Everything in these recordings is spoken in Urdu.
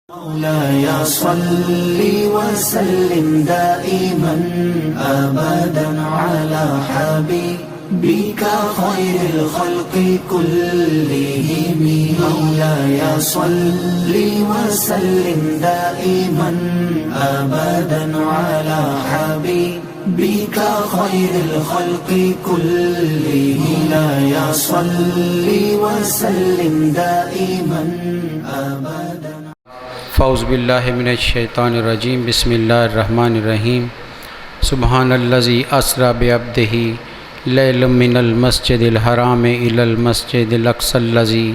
مولاي صل وسلم دائما أبدا على حبيبك خير الخلق كلهم. مولاي صل وسلم دائما أبدا على حبيبك خير الخلق كلهم. مولاي صل وسلم دائما أبدا. فاعوذ باللہ من الشیطان الرجیم. بسم اللہ الرحمن الرحیم. سبحان الذی اسری بعبدہ لیلا من المسجد الحرام الی المسجد الاقصی الذی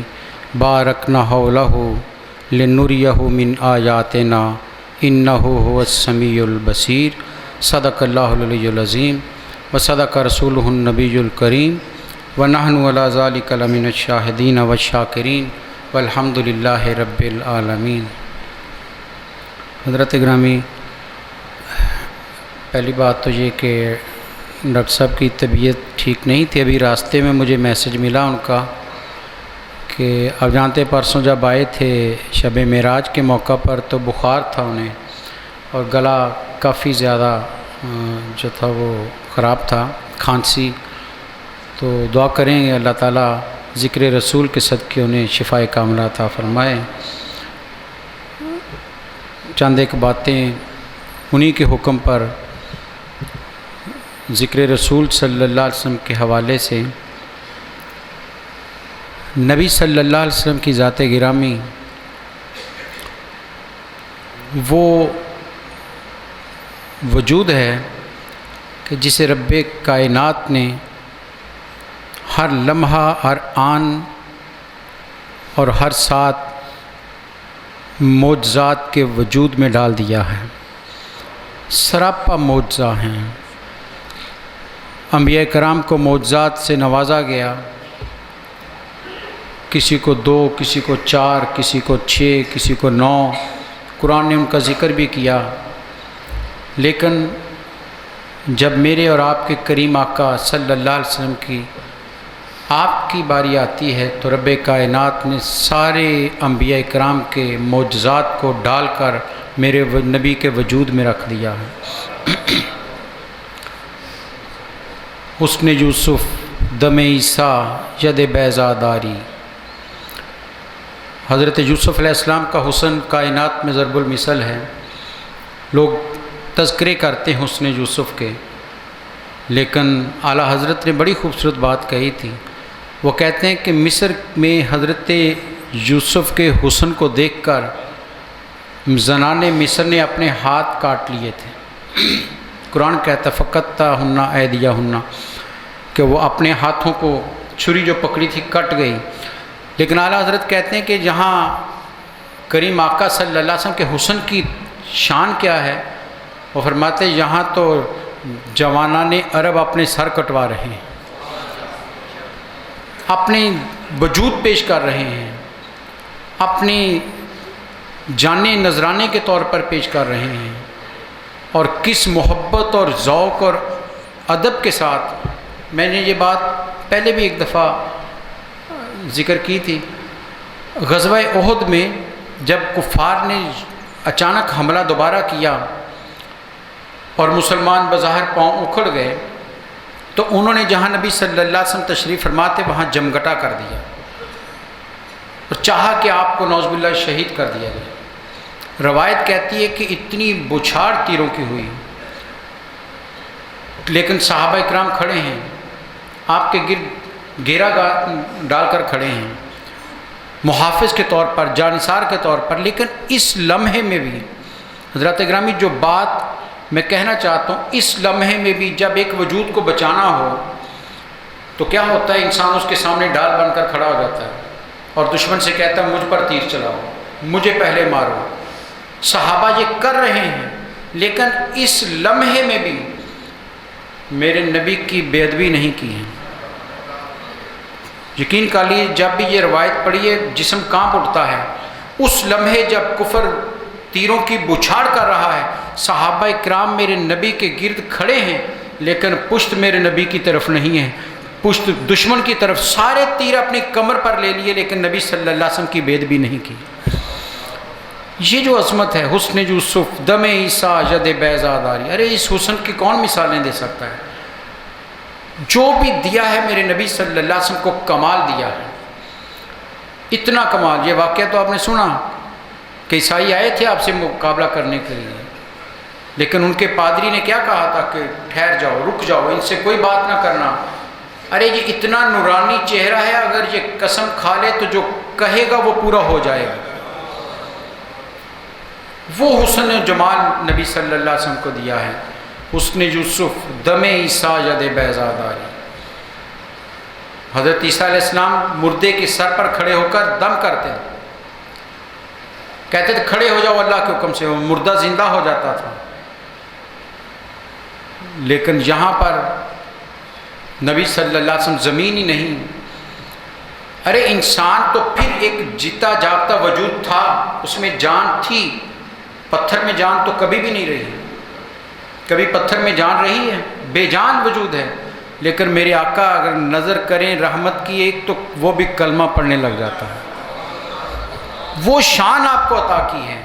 بارکنا حولہ لنریہ من آیاتنا انہ هو السمیع البصیر. صدق اللہ العلی العظیم وصدق رسولہ النبی الکریم ونحن علی ذلک لمن الشاہدین والشاکرین والحمد للہ رب العالمین. حضرت گرامی، پہلی بات تو یہ کہ ڈاکٹر صاحب کی طبیعت ٹھیک نہیں تھی. ابھی راستے میں مجھے میسج ملا ان کا کہ آپ جانتے پرسوں جب آئے تھے شب معراج کے موقع پر تو بخار تھا انہیں اور گلا کافی زیادہ جو تھا وہ خراب تھا، کھانسی. تو دعا کریں گے اللہ تعالیٰ ذکر رسول کے صدقے انہیں شفائے کاملہ عطا فرمائے. چند ایک باتیں انہی کے حکم پر ذکر رسول صلی اللہ علیہ وسلم کے حوالے سے. نبی صلی اللہ علیہ وسلم کی ذات گرامی وہ وجود ہے کہ جسے رب کائنات نے ہر لمحہ، ہر آن اور ہر ساتھ معجزات کے وجود میں ڈال دیا ہے. سراپا معجزہ ہیں. انبیاء کرام کو معجزات سے نوازا گیا، کسی کو 2، کسی کو 4، کسی کو 6، کسی کو 9. قرآن نے ان کا ذکر بھی کیا. لیکن جب میرے اور آپ کے کریم آقا صلی اللہ علیہ وسلم کی آپ کی باری آتی ہے تو رب کائنات نے سارے انبیاء کرام کے معجزات کو ڈال کر میرے نبی کے وجود میں رکھ دیا ہے. حسن یوسف دم عیسیٰ ید بیضا داری. حضرت یوسف علیہ السلام کا حسن کائنات میں ضرب المثل ہے. لوگ تذکرے کرتے ہیں حسن یوسف کے، لیکن اعلیٰ حضرت نے بڑی خوبصورت بات کہی تھی. وہ کہتے ہیں کہ مصر میں حضرت یوسف کے حسن کو دیکھ کر زنان مصر نے اپنے ہاتھ کاٹ لیے تھے. قرآن کہتا فقطع ہنہ ایدیہ ہنہ کہ وہ اپنے ہاتھوں کو چھری جو پکڑی تھی کٹ گئی. لیکن اعلیٰ حضرت کہتے ہیں کہ جہاں کریم آقا صلی اللہ علیہ وسلم کے حسن کی شان کیا ہے، وہ فرماتے ہیں یہاں تو جوانان عرب اپنے سر کٹوا رہے ہیں، اپنے وجود پیش کر رہے ہیں، اپنی جانے نذرانے کے طور پر پیش کر رہے ہیں. اور کس محبت اور ذوق اور ادب کے ساتھ. میں نے یہ بات پہلے بھی ایک دفعہ ذکر کی تھی. غزوہ احد میں جب کفار نے اچانک حملہ دوبارہ کیا اور مسلمان بظاہر پاؤں اکھڑ گئے تو انہوں نے جہاں نبی صلی اللہ علیہ وسلم تشریف فرماتے وہاں جمگٹا کر دیا اور چاہا کہ آپ کو نعوذ باللہ شہید کر دیا جائے. روایت کہتی ہے کہ اتنی بچھاڑ تیروں کی ہوئی، لیکن صحابہ اکرام کھڑے ہیں، آپ کے گرد گھیرا ڈال کر کھڑے ہیں محافظ کے طور پر، جانثار کے طور پر. لیکن اس لمحے میں بھی حضرات گرامی جو بات میں کہنا چاہتا ہوں، اس لمحے میں بھی جب ایک وجود کو بچانا ہو تو کیا ہوتا ہے، انسان اس کے سامنے ڈال بن کر کھڑا ہو جاتا ہے اور دشمن سے کہتا ہے مجھ پر تیر چلاؤ، مجھے پہلے مارو. صحابہ یہ کر رہے ہیں، لیکن اس لمحے میں بھی میرے نبی کی بے ادبی نہیں کی ہے. یقین کر لیے جب بھی یہ روایت پڑھی ہے جسم کانپ اٹھتا ہے. اس لمحے جب کفر تیروں کی بچھاڑ کر رہا ہے، صحابہ کرام میرے نبی کے گرد کھڑے ہیں لیکن پشت میرے نبی کی طرف نہیں ہے، پشت دشمن کی طرف. سارے تیر اپنی کمر پر لے لیے لیکن نبی صلی اللہ علیہ وسلم کی بے ادبی نہیں کی. یہ جو عظمت ہے، حسن یوسف، دم عیسیٰ، ید بیضاداری، ارے اس حسن کی کون مثالیں دے سکتا ہے؟ جو بھی دیا ہے میرے نبی صلی اللہ علیہ وسلم کو کمال دیا ہے، اتنا کمال۔ یہ واقعہ تو آپ نے سنا کہ عیسائی آئے تھے آپ سے مقابلہ کرنے کے لیے، لیکن ان کے پادری نے کیا کہا تھا کہ ٹھہر جاؤ، رک جاؤ، ان سے کوئی بات نہ کرنا۔ ارے یہ اتنا نورانی چہرہ ہے، اگر یہ قسم کھا لے تو جو کہے گا وہ پورا ہو جائے گا۔ وہ حسن و جمال نبی صلی اللہ علیہ وسلم کو دیا ہے، حسن یوسف، دم عیسیٰ، ید بیضاداری۔ حضرت عیسیٰ علیہ السلام مردے کے سر پر کھڑے ہو کر دم کرتے ہیں، کہتے تھے کھڑے ہو جاؤ اللہ کے حکم سے، وہ مردہ زندہ ہو جاتا تھا۔ لیکن یہاں پر نبی صلی اللہ علیہ وسلم زمین ہی نہیں، ارے انسان تو پھر ایک جیتا جاگتا وجود تھا، اس میں جان تھی۔ پتھر میں جان تو کبھی بھی نہیں رہی، کبھی پتھر میں جان رہی ہے؟ بے جان وجود ہے۔ لیکن میرے آقا اگر نظر کریں رحمت کی ایک تو وہ بھی کلمہ پڑھنے لگ جاتا ہے۔ وہ شان آپ کو عطا کی ہے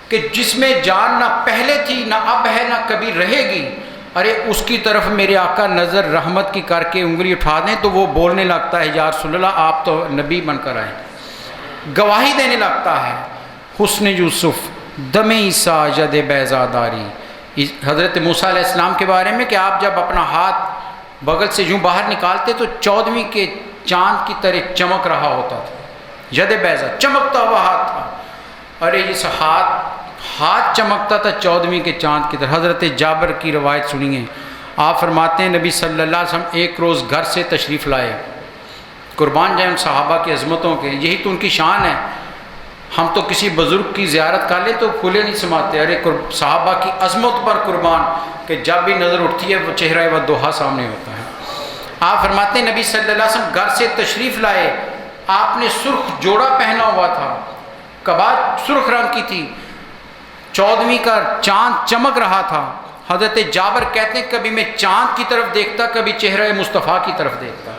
کہ جس میں جان نہ پہلے تھی، نہ اب ہے، نہ کبھی رہے گی، ارے اس کی طرف میرے آقا نظر رحمت کی کر کے انگلی اٹھا دیں تو وہ بولنے لگتا ہے یا رسول اللہ آپ تو نبی بن کر آئے، گواہی دینے لگتا ہے۔ حسن یوسف، دم عیسیٰ، ید بیضاداری۔ حضرت موسیٰ علیہ السلام کے بارے میں کہ آپ جب اپنا ہاتھ بغل سے یوں باہر نکالتے تو 14ویں کے چاند کی طرح چمک رہا ہوتا تھا، ید بیضا، چمکتا ہوا ہاتھ تھا۔ ارے اس ہاتھ چمکتا تھا 14ویں کے چاند کی طرح۔ حضرت جابر کی روایت سنیے، آپ فرماتے ہیں نبی صلی اللہ علیہ وسلم ایک روز گھر سے تشریف لائے، قربان جائیں ان صحابہ کی عظمتوں کے، یہی تو ان کی شان ہے۔ ہم تو کسی بزرگ کی زیارت کر لیں تو پھولے نہیں سماتے، ارے صحابہ کی عظمت پر قربان کہ جب بھی نظر اٹھتی ہے وہ چہرہ وضحیٰ سامنے ہوتا ہے۔ آپ فرماتے ہیں نبی صلی اللہ علیہ وسلم گھر سے تشریف لائے، آپ نے سرخ جوڑا پہنا ہوا تھا، کباہ سرخ رنگ کی تھی، 14ویں کا چاند چمک رہا تھا۔ حضرت جابر کہتے ہیں کبھی میں چاند کی طرف دیکھتا، کبھی چہرہ مصطفیٰ کی طرف دیکھتا۔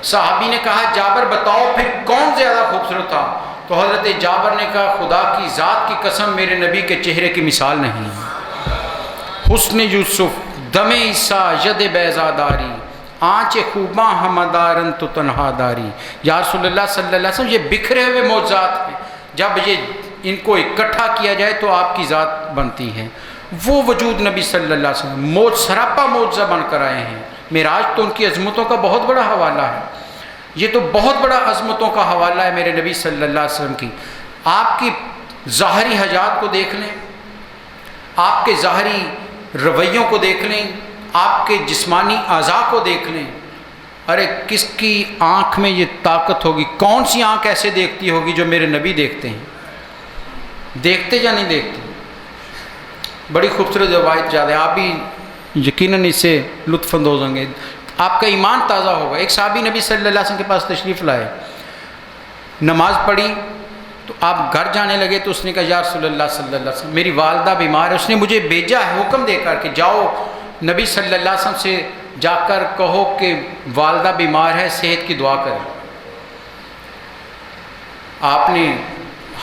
صحابی نے کہا جابر بتاؤ پھر کون زیادہ خوبصورت تھا؟ تو حضرت جابر نے کہا خدا کی ذات کی قسم میرے نبی کے چہرے کی مثال نہیں۔ حسن یوسف، دم عیسیٰ، ید بیضاداری، آنچ خوباں ہمدارن تو تنہا داری۔ یا رسول اللہ صلی اللہ علیہ وسلم یہ بکھرے ہوئے معجزات ہیں، جب یہ ان کو اکٹھا کیا جائے تو آپ کی ذات بنتی ہے۔ وہ وجود نبی صلی اللہ علیہ وسلم سراپا معجزہ بن کر آئے ہیں۔ معراج تو ان کی عظمتوں کا بہت بڑا حوالہ ہے، یہ تو بہت بڑا عظمتوں کا حوالہ ہے میرے نبی صلی اللہ علیہ وسلم کی۔ آپ کی ظاہری حاجات کو دیکھ لیں، آپ کے ظاہری رویوں کو دیکھ لیں، آپ کے جسمانی اعضاء کو دیکھ لیں، ارے کس کی آنکھ میں یہ طاقت ہوگی؟ کون سی آنکھ ایسے دیکھتی ہوگی جو میرے نبی دیکھتے ہیں؟ دیکھتے یا نہیں دیکھتے؟ بڑی خوبصورت روایت یاد ہے، آپ بھی یقیناً اس سے لطف اندوز ہوں گے، آپ کا ایمان تازہ ہوگا۔ ایک صحابی نبی صلی اللہ علیہ وسلم کے پاس تشریف لائے، نماز پڑھی تو آپ گھر جانے لگے تو اس نے کہا یا رسول اللہ صلی اللہ علیہ وسلم میری والدہ بیمار ہے، اس نے مجھے بھیجا ہے حکم دے کر کہ جاؤ نبی صلی اللہ علیہ وسلم سے جا کر کہو کہ والدہ بیمار ہے، صحت کی دعا کریں۔ آپ نے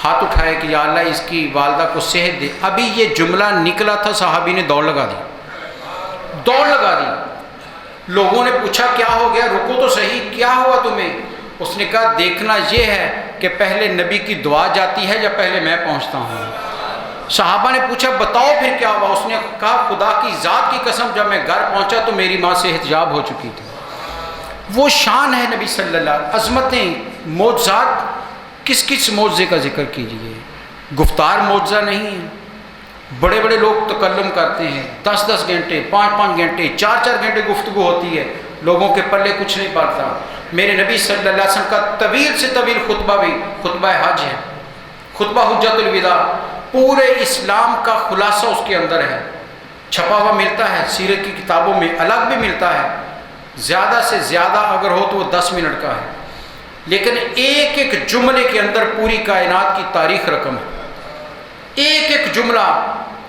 ہاتھ اٹھائے کہ یا اللہ اس کی والدہ کو صحت دے۔ ابھی یہ جملہ نکلا تھا صحابی نے دوڑ لگا دی، دوڑ لگا دی۔ لوگوں نے پوچھا کیا ہو گیا، رکو تو صحیح، کیا ہوا تمہیں؟ اس نے کہا دیکھنا یہ ہے کہ پہلے نبی کی دعا جاتی ہے یا پہلے میں پہنچتا ہوں۔ صحابہ نے پوچھا بتاؤ پھر کیا ہوا؟ اس نے کہا خدا کی ذات کی قسم جب میں گھر پہنچا تو میری ماں صحت یاب ہو چکی تھی۔ وہ شان ہے نبی صلی اللہ علیہ وسلم، عظمتیں، معجزات۔ کس کس معجزے کا ذکر کیجیے؟ گفتار معجزہ نہیں ہے۔ بڑے بڑے لوگ تکلم کرتے ہیں، 10 گھنٹے، 5 گھنٹے، 4 گھنٹے گفتگو ہوتی ہے، لوگوں کے پلے کچھ نہیں پڑتا۔ میرے نبی صلی اللہ علیہ وسلم کا طویل سے طویل خطبہ بھی خطبہ حج ہے، خطبہ حجت الوداع، پورے اسلام کا خلاصہ اس کے اندر ہے، چھپا ہوا ملتا ہے، سیرت کی کتابوں میں الگ بھی ملتا ہے، زیادہ سے زیادہ اگر ہو تو وہ 10 منٹ کا ہے، لیکن ایک ایک جملے کے اندر پوری کائنات کی تاریخ رقم ہے۔ ایک ایک جملہ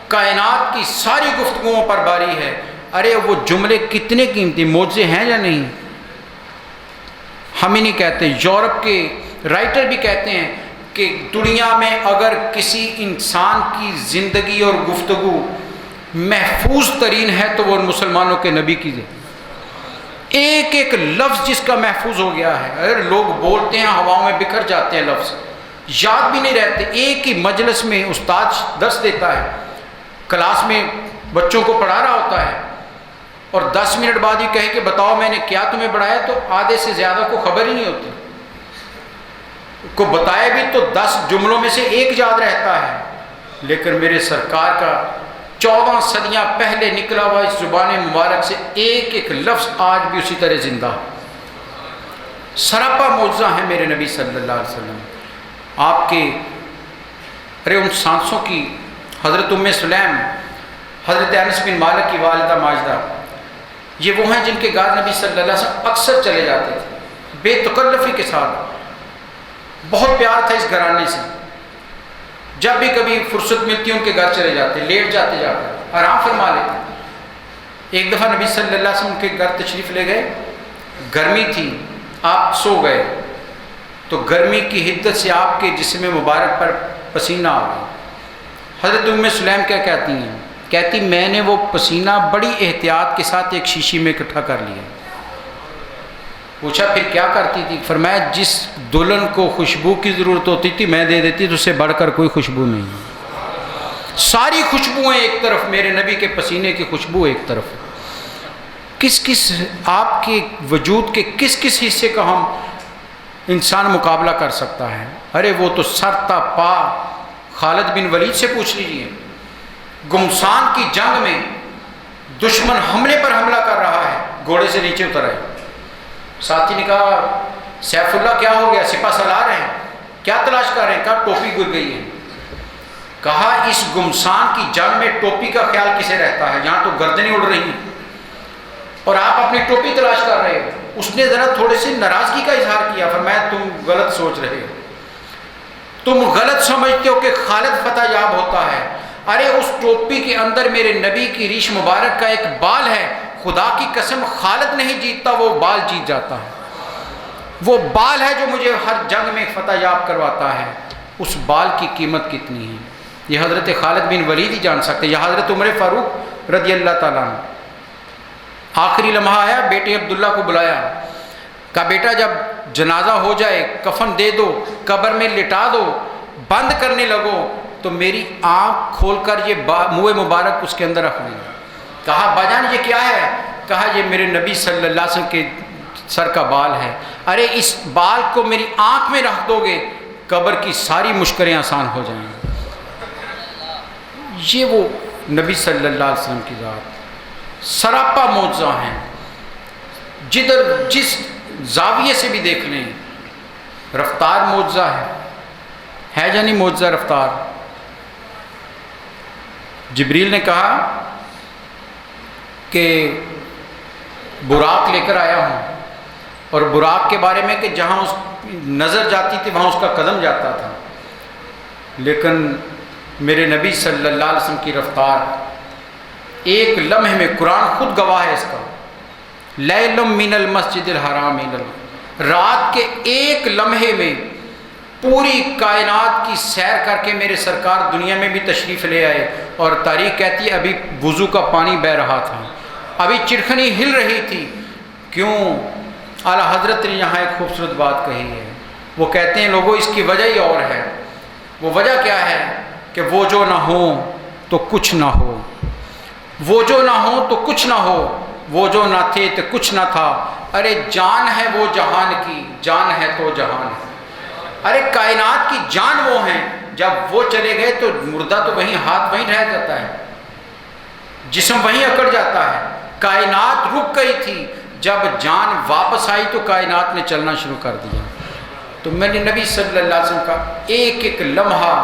کائنات کی ساری گفتگوؤں پر باری ہے۔ ارے وہ جملے کتنے قیمتی معجزے ہیں یا نہیں؟ ہم ہی نہیں کہتے، یورپ کے رائٹر بھی کہتے ہیں کہ دنیا میں اگر کسی انسان کی زندگی اور گفتگو محفوظ ترین ہے تو وہ مسلمانوں کے نبی کی ایک ایک لفظ جس کا محفوظ ہو گیا ہے. اگر لوگ بولتے ہیں ہواؤں میں بکھر جاتے ہیں، لفظ یاد بھی نہیں رہتے. ایک ہی مجلس میں استاد درس دیتا ہے، کلاس میں بچوں کو پڑھا رہا ہوتا ہے، اور 10 منٹ بعد ہی کہے کہ بتاؤ میں نے کیا تمہیں پڑھایا، تو آدھے سے زیادہ کو خبر ہی نہیں ہوتی. کو بتایا بھی تو 10 جملوں میں سے ایک یاد رہتا ہے. لیکن میرے سرکار کا 14 صدیاں پہلے نکلا ہوا اس زبان مبارک سے ایک ایک لفظ آج بھی اسی طرح زندہ. سراپا معجزہ ہے میرے نبی صلی اللہ علیہ وسلم. آپ کے ان سانسوں کی حضرت ام سلیم، حضرت انس بن مالک کی والدہ ماجدہ، یہ وہ ہیں جن کے گھر نبی صلی اللہ علیہ وسلم اکثر چلے جاتے تھے بے تکلفی کے ساتھ. بہت پیار تھا اس گھرانے سے. جب بھی کبھی فرصت ملتی ان کے گھر چلے جاتے، لیٹ جاتے، جا کر آرام فرما لیتے. ایک دفعہ نبی صلی اللہ علیہ وسلم کے گھر تشریف لے گئے، گرمی تھی، آپ سو گئے تو گرمی کی حدت سے آپ کے جسم مبارک پر پسینہ آ گیا. حضرت ام سلیم کیا کہتی ہیں؟ کہتی میں نے وہ پسینہ بڑی احتیاط کے ساتھ ایک شیشی میں اکٹھا کر لیا. پوچھا پھر کیا کرتی تھی؟ فرمایا جس دلہن کو خوشبو کی ضرورت ہوتی تھی میں دے دیتی، تو اس سے بڑھ کر کوئی خوشبو نہیں. ساری خوشبوئیں ایک طرف، میرے نبی کے پسینے کی خوشبو ایک طرف. کس کس آپ کے وجود کے کس کس حصے کا ہم انسان مقابلہ کر سکتا ہے؟ ارے وہ تو سر تا پا خالد بن ولید سے پوچھ لیجیے. گمسان کی جنگ میں دشمن حملے پر حملہ کر رہا ہے، گھوڑے سے نیچے اتر آئے. ساتھی نے کہا سیف اللہ کیا ہو گیا؟ سپہ سالار ہیں، کیا تلاش کر رہے ہیں؟ کہا ٹوپی گر گئی ہے. کہا اس گمسان کی جنگ میں ٹوپی کا خیال کسے رہتا ہے؟ یہاں تو گردنیں اڑ رہی ہیں اور آپ اپنی ٹوپی تلاش کر رہے ہو. اس نے ذرا تھوڑے سی ناراضگی کا اظہار کیا. فرمایا تم غلط سوچ رہے ہو، تم غلط سمجھتے ہو کہ خالد فتح یاب ہوتا ہے. ارے اس ٹوپی کے اندر میرے نبی کی ریش مبارک کا ایک بال ہے. خدا کی قسم خالد نہیں جیتتا، وہ بال جیت جاتا ہے. وہ بال ہے جو مجھے ہر جنگ میں فتح یاب کرواتا ہے. اس بال کی قیمت کتنی ہے یہ حضرت خالد بن ولید ہی جان سکتے. یا حضرت عمر فاروق رضی اللہ تعالیٰ عنہ، آخری لمحہ آیا، بیٹے عبداللہ کو بلایا، کہا بیٹا جب جنازہ ہو جائے کفن دے دو، قبر میں لٹا دو، بند کرنے لگو تو میری آنکھ کھول کر یہ منہ مبارک اس کے اندر رکھ لیں. کہا باجان یہ کیا ہے؟ کہا یہ میرے نبی صلی اللہ علیہ وسلم کے سر کا بال ہے. ارے اس بال کو میری آنکھ میں رکھ دو گے قبر کی ساری مشکلیں آسان ہو جائیں گی. یہ وہ نبی صلی اللہ علیہ وسلم کی ذات سراپا معجزہ ہیں. جدھر جس زاویے سے بھی دیکھ لیں رفتار معجزہ ہے یا نہیں معجزہ رفتار. جبریل نے کہا کہ براق لے کر آیا ہوں، اور براق کے بارے میں کہ جہاں اس نظر جاتی تھی وہاں اس کا قدم جاتا تھا. لیکن میرے نبی صلی اللہ علیہ وسلم کی رفتار ایک لمحے میں، قرآن خود گواہ ہے اس کا، لیل من المسجد الحرام رات کے ایک لمحے میں پوری کائنات کی سیر کر کے میرے سرکار دنیا میں بھی تشریف لے آئے. اور تاریخ کہتی ہے ابھی وضو کا پانی بہہ رہا تھا، ابھی چرخنی ہل رہی تھی. کیوں؟ اعلیٰ حضرت نے یہاں ایک خوبصورت بات کہی ہے. وہ کہتے ہیں لوگوں اس کی وجہ ہی اور ہے. وہ وجہ کیا ہے؟ کہ وہ جو نہ ہو تو کچھ نہ ہو، وہ جو نہ ہو تو کچھ نہ ہو، وہ جو نہ تھے تو کچھ نہ تھا. ارے جان ہے وہ جہان کی، جان ہے تو جہان ہے. ارے کائنات کی جان وہ ہیں، جب وہ چلے گئے تو مردہ تو وہیں، ہاتھ وہیں رہ جاتا ہے، جسم وہیں اکڑ جاتا ہے. کائنات رک گئی تھی، جب جان واپس آئی تو کائنات نے چلنا شروع کر دیا. تو میرے نبی صلی اللہ علیہ وسلم کا ایک ایک لمحہ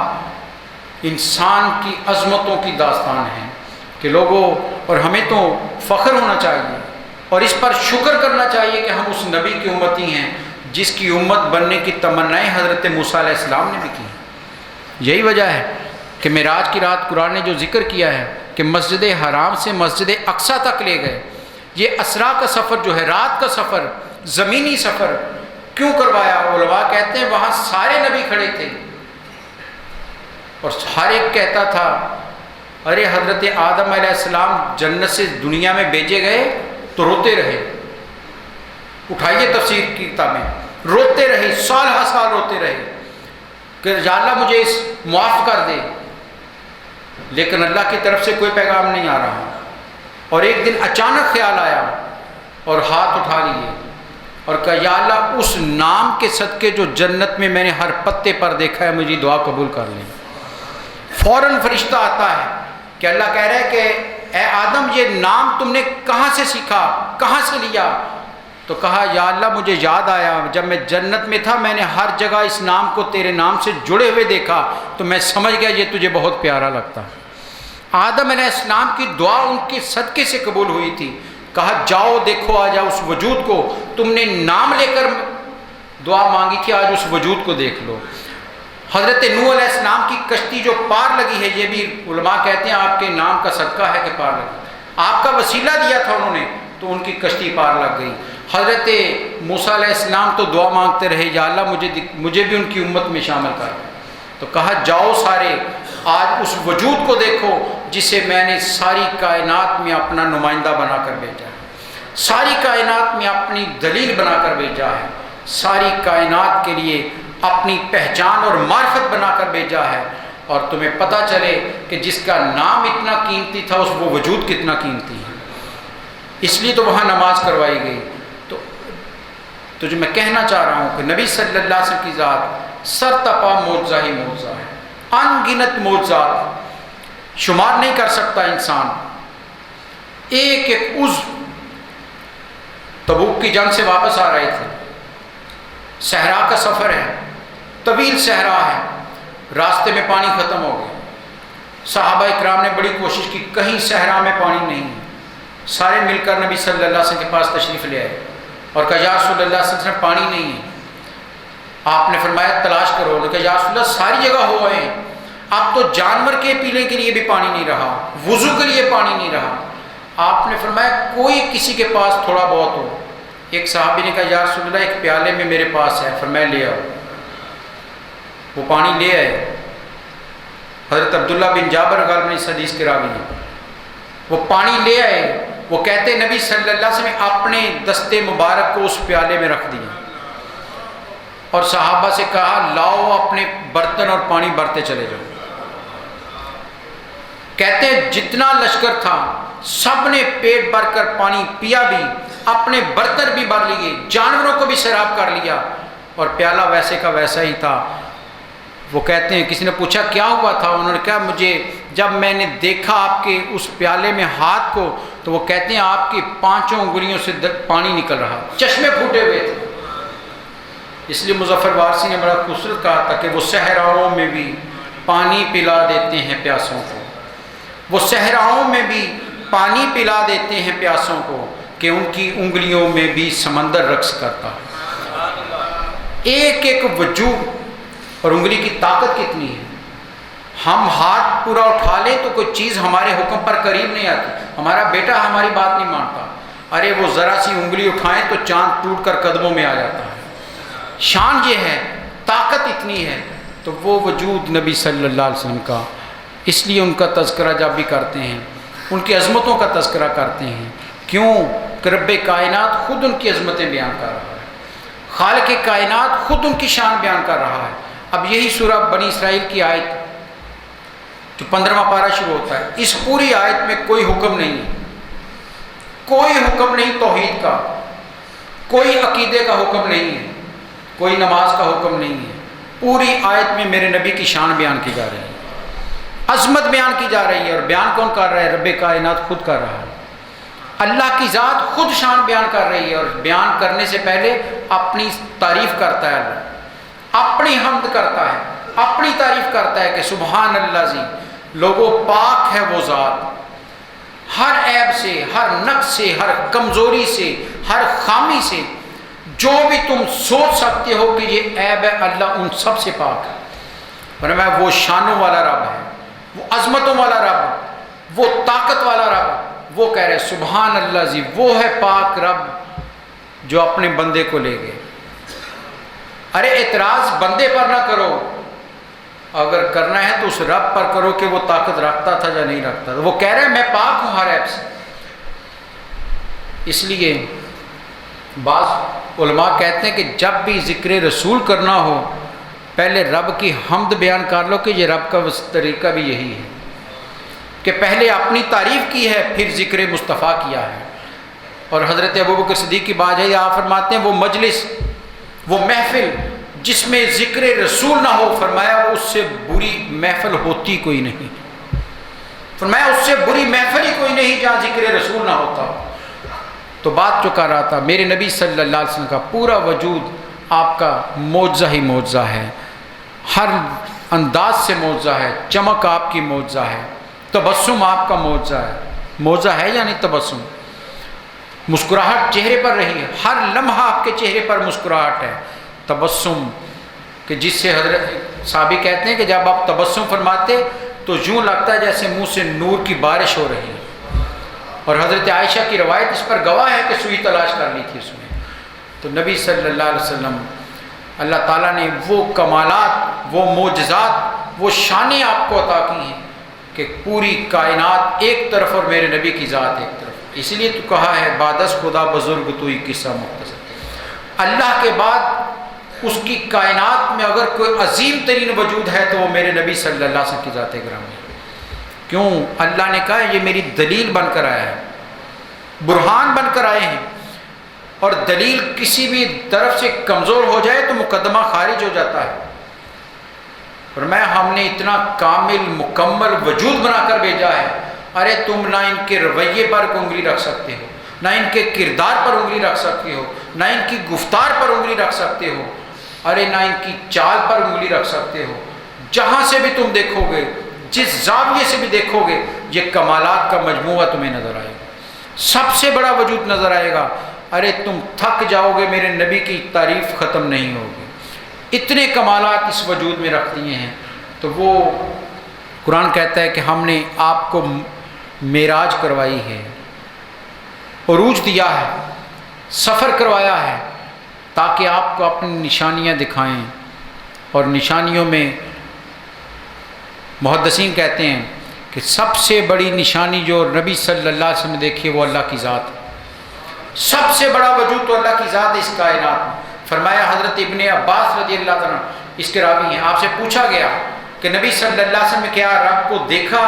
انسان کی عظمتوں کی داستان ہے کہ لوگوں، اور ہمیں تو فخر ہونا چاہیے اور اس پر شکر کرنا چاہیے کہ ہم اس نبی کی امتی ہیں جس کی امت بننے کی تمنائیں حضرت موسیٰ علیہ السلام نے بھی کی. یہی وجہ ہے کہ معراج کی رات قرآن نے جو ذکر کیا ہے کہ مسجد حرام سے مسجد اقصیٰ تک لے گئے. یہ اسرا کا سفر جو ہے، رات کا سفر، زمینی سفر کیوں کروایا؟ علماء کہتے ہیں وہاں سارے نبی کھڑے تھے، اور ہر ایک کہتا تھا ارے حضرت آدم علیہ السلام جنت سے دنیا میں بھیجے گئے تو روتے رہے. اٹھائیے تفسیر کی کتابیں، روتے رہے، سال ہر سال روتے رہے کہ یا اللہ مجھے اس معاف کر دے، لیکن اللہ کی طرف سے کوئی پیغام نہیں آ رہا. اور ایک دن اچانک خیال آیا اور ہاتھ اٹھا لیے اور کہا یا اللہ اس نام کے صدقے جو جنت میں میں نے ہر پتے پر دیکھا ہے مجھے دعا قبول کر لیں. فوراً فرشتہ آتا ہے کہ اللہ کہہ رہا ہے کہ اے آدم یہ نام تم نے کہاں سے سیکھا، کہاں سے لیا؟ تو کہا یا اللہ مجھے یاد آیا جب میں جنت میں تھا میں نے ہر جگہ اس نام کو تیرے نام سے جڑے ہوئے دیکھا تو میں سمجھ گیا یہ تجھے بہت پیارا لگتا ہے. آدم علیہ السلام کی دعا ان کے صدقے سے قبول ہوئی تھی. کہا جاؤ دیکھو آج اس وجود کو تم نے نام لے کر دعا مانگی تھی، آج اس وجود کو دیکھ لو. حضرت نوح علیہ السلام کی کشتی جو پار لگی ہے، یہ بھی علماء کہتے ہیں آپ کے نام کا صدقہ ہے کہ پار لگی. آپ کا وسیلہ دیا تھا انہوں نے تو ان کی کشتی پار لگ گئی. حضرت موسیٰ علیہ السلام تو دعا مانگتے رہے یا اللہ مجھے بھی ان کی امت میں شامل کر. تو کہا جاؤ سارے آج اس وجود کو دیکھو جسے میں نے ساری کائنات میں اپنا نمائندہ بنا کر بھیجا ہے، ساری کائنات میں اپنی دلیل بنا کر بھیجا ہے، ساری کائنات کے لیے اپنی پہچان اور معرفت بنا کر بھیجا ہے. اور تمہیں پتہ چلے کہ جس کا نام اتنا قیمتی تھا وہ وجود کتنا قیمتی ہے. اس لیے تو وہاں نماز کروائی گئی. تو جو میں کہنا چاہ رہا ہوں کہ نبی صلی اللہ علیہ وسلم کی ذات سر تپا معجزہ ہی معجزہ ہے. ان گنت معجزات شمار نہیں کر سکتا انسان. ایک ایک عضو. تبوک کی جنگ سے واپس آ رہے تھے، صحرا کا سفر ہے، طویل صحرا ہے، راستے میں پانی ختم ہو گیا. صحابہ اکرام نے بڑی کوشش کی، کہیں صحرا میں پانی نہیں. سارے مل کر نبی صلی اللہ علیہ وسلم کے پاس تشریف لے آئے اور کہا یا رسول اللہ صلی اللہ علیہ وسلم پانی نہیں ہے. آپ نے فرمایا تلاش کرو. نے کہا یا رسول اللہ ساری جگہ ہو آئے، اب تو جانور کے پینے کے لیے بھی پانی نہیں رہا، وضو کے لیے پانی نہیں رہا. آپ نے فرمایا کوئی کسی کے پاس تھوڑا بہت ہو. ایک صحابی نے کہا یا رسول اللہ ایک پیالے میں میرے پاس ہے. فرمایا لے آؤ. وہ پانی لے آئے. حضرت عبداللہ بن جابر غالباً اس حدیث کے راوی ہیں. وہ پانی لے آئے. وہ کہتے نبی صلی اللہ علیہ وسلم نے اپنے دستے مبارک کو اس پیالے میں رکھ دیا اور صحابہ سے کہا لاؤ اپنے برتن اور پانی بھرتے چلے جاؤ. کہتے جتنا لشکر تھا سب نے پیٹ بھر کر پانی پیا بھی، اپنے برتن بھی بھر لیے، جانوروں کو بھی سیراب کر لیا اور پیالہ ویسے کا ویسا ہی تھا. وہ کہتے ہیں کسی نے پوچھا کیا ہوا تھا؟ انہوں نے کہا مجھے جب میں نے دیکھا آپ کے اس پیالے میں ہاتھ کو تو وہ کہتے ہیں آپ کی 5 انگلیوں سے پانی نکل رہا، چشمے پھوٹے ہوئے تھے. اس لیے مظفر وارسی نے بڑا خوبصورت کہا تھا کہ وہ صحراؤں میں بھی پانی پلا دیتے ہیں پیاسوں کو. وہ صحراؤں میں بھی پانی پلا دیتے ہیں پیاسوں کو کہ ان کی انگلیوں میں بھی سمندر رقص کرتا ہے. ایک ایک وجود اور انگلی کی طاقت کتنی ہے. ہم ہاتھ پورا اٹھا لیں تو کوئی چیز ہمارے حکم پر قریب نہیں آتی. ہمارا بیٹا ہماری بات نہیں مانتا، ارے وہ ذرا سی انگلی اٹھائیں تو چاند ٹوٹ کر قدموں میں آ جاتا ہے. شان یہ ہے، طاقت اتنی ہے. تو وہ وجود نبی صلی اللہ علیہ وسلم کا، اس لیے ان کا تذکرہ جب بھی کرتے ہیں ان کی عظمتوں کا تذکرہ کرتے ہیں. کیوں کہ رب کائنات خود ان کی عظمتیں بیان کر رہا ہے، خالق کائنات خود ان کی شان بیان کر رہا ہے. اب یہی سورہ بنی اسرائیل کی آیت جو 15واں پارہ شروع ہوتا ہے، اس پوری آیت میں کوئی حکم نہیں ہے، کوئی حکم نہیں توحید کا، کوئی عقیدے کا حکم نہیں ہے، کوئی نماز کا حکم نہیں ہے. پوری آیت میں میرے نبی کی شان بیان کی جا رہی ہے، عظمت بیان کی جا رہی ہے. اور بیان کون کر رہا ہے؟ رب کائنات خود کر رہا ہے. اللہ کی ذات خود شان بیان کر رہی ہے اور بیان کرنے سے پہلے اپنی تعریف کرتا ہے. اللہ اپنی حمد کرتا ہے، اپنی تعریف کرتا ہے کہ سبحان اللہ جی لوگوں پاک ہے وہ ذات، ہر عیب سے، ہر نقص سے، ہر کمزوری سے، ہر خامی سے. جو بھی تم سوچ سکتے ہو کہ یہ عیب ہے اللہ ان سب سے پاک ہے. فرمایا وہ شانوں والا رب ہے، وہ عظمتوں والا رب ہے، وہ طاقت والا رب ہے. وہ کہہ رہے سبحان اللہ جی وہ ہے پاک رب جو اپنے بندے کو لے گئے. ارے اعتراض بندے پر نہ کرو، اگر کرنا ہے تو اس رب پر کرو کہ وہ طاقت رکھتا تھا یا نہیں رکھتا تھا. وہ کہہ رہے ہیں میں پاک ہوں ہر عیب سے. اس لیے بعض علماء کہتے ہیں کہ جب بھی ذکر رسول کرنا ہو پہلے رب کی حمد بیان کر لو کہ یہ رب کا طریقہ بھی یہی ہے کہ پہلے اپنی تعریف کی ہے پھر ذکر مصطفیٰ کیا ہے. اور حضرت ابوبکر صدیق کی بات ہے، آپ فرماتے ہیں وہ مجلس، وہ محفل جس میں ذکر رسول نہ ہو، فرمایا وہ اس سے بری محفل ہوتی کوئی نہیں. فرمایا اس سے بری محفل ہی کوئی نہیں جہاں ذکر رسول نہ ہوتا. تو بات جو کر رہا تھا، میرے نبی صلی اللہ علیہ وسلم کا پورا وجود آپ کا معجزہ ہی معجزہ ہے، ہر انداز سے معجزہ ہے. چمک آپ کی معجزہ ہے، تبسم آپ کا معجزہ ہے. معجزہ ہے یعنی تبسم، مسکراہٹ چہرے پر رہی ہے، ہر لمحہ آپ کے چہرے پر مسکراہٹ ہے، تبسم کہ جس سے حضرت صحابی کہتے ہیں کہ جب آپ تبسم فرماتے تو یوں لگتا ہے جیسے منہ سے نور کی بارش ہو رہی ہے. اور حضرت عائشہ کی روایت اس پر گواہ ہے کہ سوئی تلاش کر لی تھی اس میں. تو نبی صلی اللہ علیہ وسلم اللہ تعالیٰ نے وہ کمالات، وہ معجزات، وہ شانیں آپ کو عطا کی ہیں کہ پوری کائنات ایک طرف اور میرے نبی کی ذات ایک طرف. اس لیے تو کہا ہے بادس خدا بزرگ توئی قصہ مختصر. اللہ کے بعد اس کی کائنات میں اگر کوئی عظیم ترین وجود ہے تو وہ میرے نبی صلی اللہ علیہ وسلم کی ذات گرامی ہے. کیوں؟ اللہ نے کہا یہ میری دلیل بن کر آیا ہے، برہان بن کر آئے ہیں. اور دلیل کسی بھی طرف سے کمزور ہو جائے تو مقدمہ خارج ہو جاتا ہے. فرمایا ہم نے اتنا کامل مکمل وجود بنا کر بھیجا ہے، ارے تم نہ ان کے رویے پر انگلی رکھ سکتے ہو، نہ ان کے کردار پر انگلی رکھ سکتے ہو، نہ ان کی گفتار پر انگلی رکھ سکتے ہو، ارے نہ ان کی چال پر انگلی رکھ سکتے ہو. جہاں سے بھی تم دیکھو گے، جس زاویے سے بھی دیکھو گے، یہ کمالات کا مجموعہ تمہیں نظر آئے گا. سب سے بڑا وجود نظر آئے گا. ارے تم تھک جاؤ گے، میرے نبی کی تعریف ختم نہیں ہوگی. اتنے کمالات اس وجود میں رکھ دیے ہیں. تو وہ قرآن کہتا ہے کہ ہم نے آپ کو معراج کروائی ہے، عروج دیا ہے، سفر کروایا ہے تاکہ آپ کو اپنی نشانیاں دکھائیں. اور نشانیوں میں محدثین کہتے ہیں کہ سب سے بڑی نشانی جو نبی صلی اللہ علیہ وسلم نے دیکھی ہے وہ اللہ کی ذات ہے. سب سے بڑا وجود تو اللہ کی ذات ہے اس کائنات میں. فرمایا حضرت ابن عباس رضی اللہ عنہ اس کے راوی ہیں، آپ سے پوچھا گیا کہ نبی صلی اللہ علیہ وسلم نے کیا رب کو دیکھا؟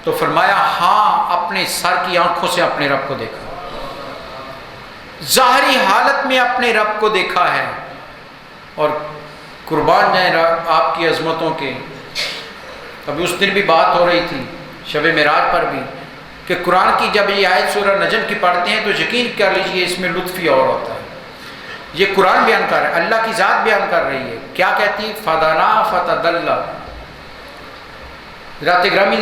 تو فرمایا ہاں، اپنے سر کی آنکھوں سے اپنے رب کو دیکھا، ظاہری حالت میں اپنے رب کو دیکھا ہے. اور قربان جائیں آپ کی عظمتوں کے. ابھی اس دن بھی بات ہو رہی تھی شب معراج پر بھی کہ قرآن کی جب یہ آیت سورہ نجم کی پڑھتے ہیں تو یقین کر لیجئے اس میں لطف ہی اور ہوتا ہے. یہ قرآن بیان کر رہا ہے، اللہ کی ذات بیان کر رہی ہے. کیا کہتی؟ فدنا فتدلّا. رات گرامی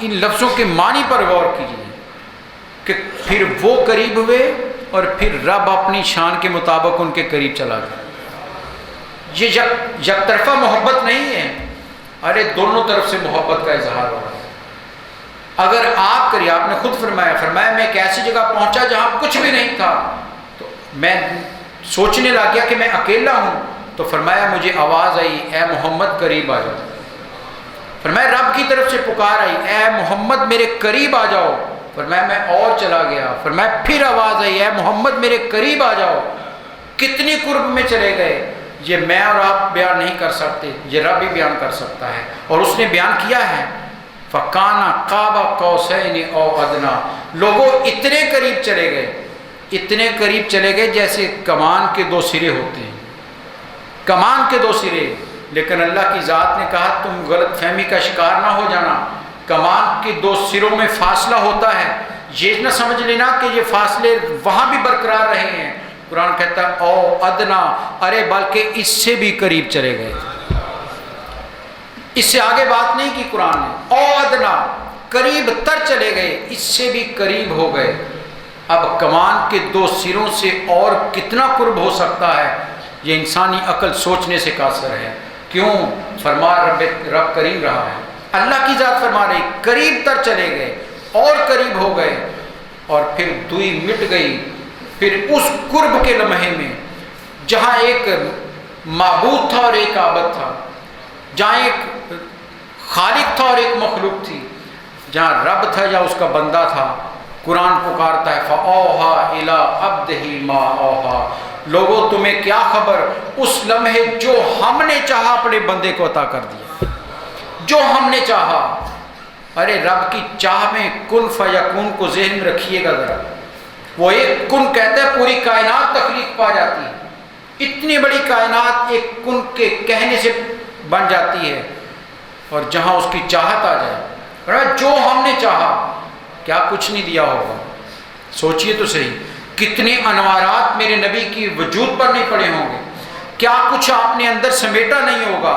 ان لفظوں کے معنی پر غور کیجیے کہ پھر وہ قریب ہوئے اور پھر رب اپنی شان کے مطابق ان کے قریب چلا گیا. یہ یک طرفہ محبت نہیں ہے، ارے دونوں طرف سے محبت کا اظہار ہو رہا ہے. اگر آپ کریے، آپ نے خود فرمایا میں ایک ایسی جگہ پہنچا جہاں کچھ بھی نہیں تھا تو میں سوچنے لگ گیا کہ میں اکیلا ہوں. تو فرمایا مجھے آواز آئی اے محمد قریب آ جاؤ. فرمایا رب کی طرف سے پکار آئی اے محمد میرے قریب آ جاؤ. فرمایا میں اور چلا گیا. فرمایا پھر آواز آئی اے محمد میرے قریب آ جاؤ. کتنی قرب میں چلے گئے، یہ میں اور آپ بیان نہیں کر سکتے، یہ رب بھی بیان کر سکتا ہے. اور اس نے بیان کیا ہے فَكَانَ قَابَ قَوْسَيْنِ أَوْ أَدْنَىٰ. لوگوں اتنے قریب چلے گئے، اتنے قریب چلے گئے جیسے کمان کے دو سرے ہوتے ہیں، کمان کے دو سرے. لیکن اللہ کی ذات نے کہا تم غلط فہمی کا شکار نہ ہو جانا، کمان کے دو سروں میں فاصلہ ہوتا ہے. یہ نہ سمجھ لینا کہ یہ فاصلے وہاں بھی برقرار رہے ہیں. قرآن کہتا ہے او ادنا، ارے بلکہ اس سے بھی قریب چلے گئے. اس سے آگے بات نہیں کی قرآن نے. او ادنا، قریب تر چلے گئے، اس سے بھی قریب ہو گئے. اب کمان کے دو سروں سے اور کتنا قرب ہو سکتا ہے، یہ انسانی عقل سوچنے سے قاصر ہے. کیوں؟ فرما رب کریم رہا ہے. اللہ کی ذات فرما رہی قریب تر چلے گئے اور قریب ہو گئے. اور پھر دوئی مٹ گئی. پھر اس قرب کے لمحے میں جہاں ایک معبود تھا اور ایک عابد تھا، جہاں ایک خالق تھا اور ایک مخلوق تھی، جہاں رب تھا یا اس کا بندہ تھا، قرآن پکارتا ہے فَأَوْحَىٰ إِلَىٰ عَبْدِهِ مَا أَوْحَىٰ، لوگوں تمہیں کیا خبر اس لمحے جو ہم نے چاہا اپنے بندے کو عطا کر دیا، جو ہم نے چاہا۔ ارے رب کی چاہ میں کن فیکون کو ذہن میں رکھیے گا ذرا، وہ ایک کن کہتا ہے پوری کائنات تخلیق پا جاتی ہے، اتنی بڑی کائنات ایک کن کے کہنے سے بن جاتی ہے، اور جہاں اس کی چاہت آ جائے، جو ہم نے چاہا، کیا کچھ نہیں دیا ہوگا۔ سوچئے تو صحیح، کتنے انوارات میرے نبی کی وجود پر نہیں پڑے ہوں گے، کیا کچھ آپ نے اندر سمیٹا نہیں ہوگا،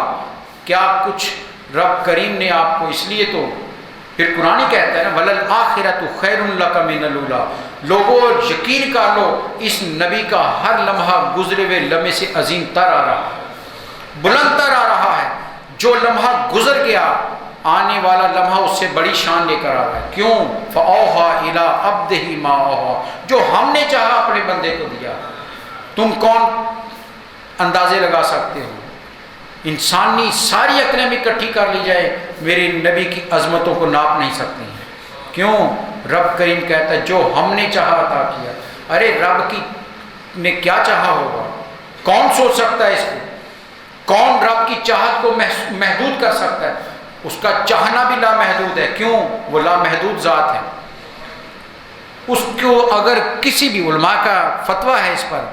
کیا کچھ رب کریم نے آپ کو، اس لیے تو پھر قرآن ہی کہتا ہے نا وَلَلْآخِرَةُ خَيْرٌ لَكَ مِنَ الْأُولَىٰ، لوگوں یقین کر لو اس نبی کا ہر لمحہ گزرے ہوئے لمحے سے عظیم تر آ رہا ہے، بلند تر آ رہا ہے، جو لمحہ گزر گیا آنے والا لمحہ اس سے بڑی شان لے کر آ رہا ہے۔ کیوں؟ فَأَوْحَىٰ إِلَىٰ عَبْدِهِ مَا أَوْحَىٰ، جو ہم نے چاہا اپنے بندے کو دیا۔ تم کون اندازے لگا سکتے ہو؟ انسانی ساری عقلیں بھی اکٹھی کر لی جائے، میرے نبی کی عظمتوں کو ناپ نہیں سکتی ہیں۔ کیوں؟ رب کریم کہتا ہے جو ہم نے چاہا عطا کیا۔ ارے رب کی نے کیا چاہا ہوگا؟ کون سوچ سکتا ہے اس کو؟ کون رب کی چاہت کو محدود کر سکتا ہے؟ اس کا چاہنا بھی لامحدود ہے۔ کیوں؟ وہ لامحدود ذات ہے۔ اس کو اگر کسی بھی علماء کا فتویٰ ہے اس پر،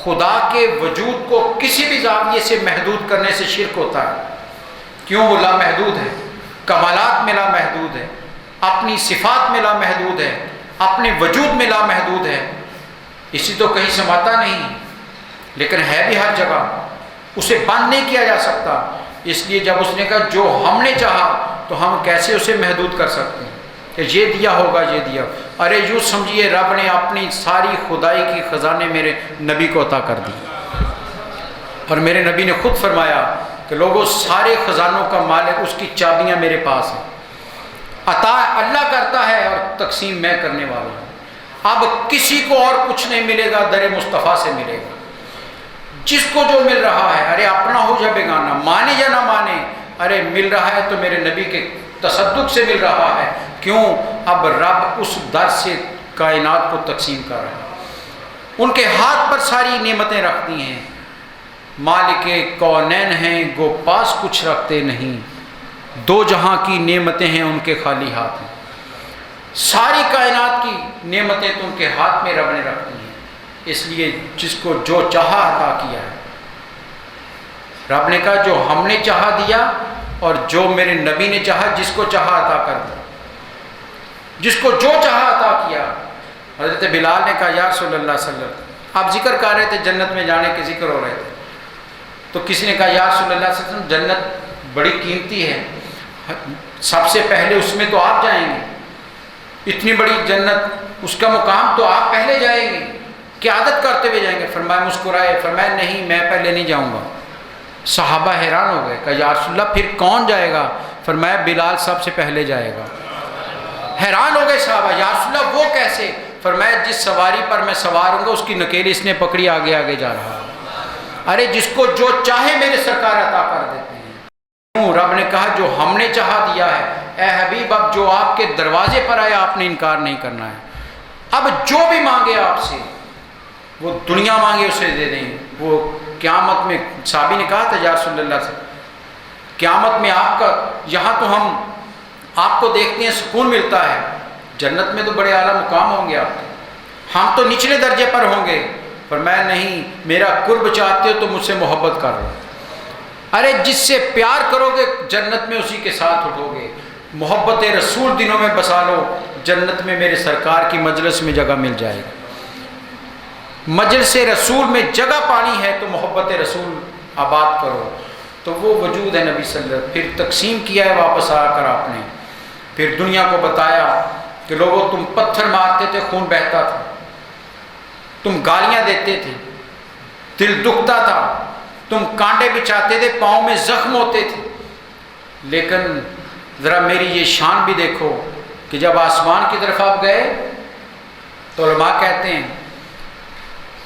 خدا کے وجود کو کسی بھی زاویے سے محدود کرنے سے شرک ہوتا ہے۔ کیوں؟ وہ لامحدود ہے، کمالات میں لامحدود ہے، اپنی صفات میں لامحدود ہے، اپنے وجود میں لامحدود ہے، اسی تو کہیں سماتا نہیں، لیکن ہے بھی ہر جگہ، اسے بند نہیں کیا جا سکتا۔ اس لیے جب اس نے کہا جو ہم نے چاہا تو ہم کیسے اسے محدود کر سکتے ہیں کہ یہ دیا ہوگا یہ دیا۔ ارے یوں سمجھیے رب نے اپنی ساری خدائی کی خزانے میرے نبی کو عطا کر دی، اور میرے نبی نے خود فرمایا کہ لوگوں سارے خزانوں کا مالک، اس کی چابیاں میرے پاس ہیں، عطا اللہ کرتا ہے اور تقسیم میں کرنے والا ہوں۔ اب کسی کو اور کچھ نہیں ملے گا، در مصطفیٰ سے ملے گا، جس کو جو مل رہا ہے، ارے اپنا ہو یا بیگانہ، مانے یا نہ مانے، ارے مل رہا ہے تو میرے نبی کے تصدق سے مل رہا ہے۔ کیوں؟ اب رب اس در سے کائنات کو تقسیم کر رہا ہے، ان کے ہاتھ پر ساری نعمتیں رکھتی ہیں، مالک کونین ہیں گو پاس کچھ رکھتے نہیں، دو جہاں کی نعمتیں ہیں ان کے خالی ہاتھ میں، ساری کائنات کی نعمتیں تو ان کے ہاتھ میں رب نے رکھتی ہیں۔ اس لیے جس کو جو چاہا عطا کیا ہے، رب نے کہا جو ہم نے چاہا دیا، اور جو میرے نبی نے چاہا جس کو چاہا عطا کر دیا، جس کو جو چاہا عطا کیا۔ حضرت بلال نے کہا یا رسول اللہ صلی اللہ علیہ وسلم، آپ ذکر کر رہے تھے جنت میں جانے کے ذکر ہو رہے تھے، تو کسی نے کہا یا رسول اللہ صلی اللہ علیہ وسلم جنت بڑی قیمتی ہے، سب سے پہلے اس میں تو آپ جائیں گے، اتنی بڑی جنت، اس کا مقام تو آپ پہلے جائیں گے، قیادت کرتے ہوئے جائیں گے۔ فرمایا مسکرائے، فرمایا نہیں میں پہلے نہیں جاؤں گا۔ صحابہ حیران ہو گئے، کہا یا رسول اللہ پھر کون جائے گا؟ فرمایا بلال سب سے پہلے جائے گا۔ حیران ہو گئے صحابہ، یا رسول اللہ وہ کیسے؟ فرمایا جس سواری پر میں سوار ہوں گا اس کی نکیل اس نے پکڑی، آگے آگے جا رہا ہے۔ ارے جس کو جو چاہے میرے سرکار عطا کر دیتے ہیں۔ کیوں؟ رب نے کہا جو ہم نے چاہا دیا ہے۔ اے حبیب اب جو آپ کے دروازے پر آیا آپ نے انکار نہیں کرنا ہے، اب جو بھی مانگے آپ سے، وہ دنیا مانگے اسے دے دیں۔ وہ قیامت میں صحابی نے کہا تھا یا رسول اللہ سے، قیامت میں آپ کا، یہاں تو ہم آپ کو دیکھتے ہیں سکون ملتا ہے، جنت میں تو بڑے اعلیٰ مقام ہوں گے آپ کے، ہم تو نچلے درجے پر ہوں گے۔ فرمایا نہیں، میرا قرب چاہتے ہو تو مجھ سے محبت کر لو۔ ارے جس سے پیار کرو گے جنت میں اسی کے ساتھ اٹھو گے۔ محبت رسول دنوں میں بسا لو، جنت میں میرے سرکار کی مجلس میں جگہ مل جائے گی۔ مجلس رسول میں جگہ پانی ہے تو محبت رسول آباد کرو، تو وہ وجود ہے نبی صلی اللہ علیہ وسلم۔ پھر تقسیم کیا ہے واپس آ کر آپ نے، پھر دنیا کو بتایا کہ لوگوں تم پتھر مارتے تھے خون بہتا تھا، تم گالیاں دیتے تھے دل دکھتا تھا، تم کانٹے بچھاتے تھے پاؤں میں زخم ہوتے تھے، لیکن ذرا میری یہ شان بھی دیکھو کہ جب آسمان کی طرف آپ گئے تو علماء کہتے ہیں،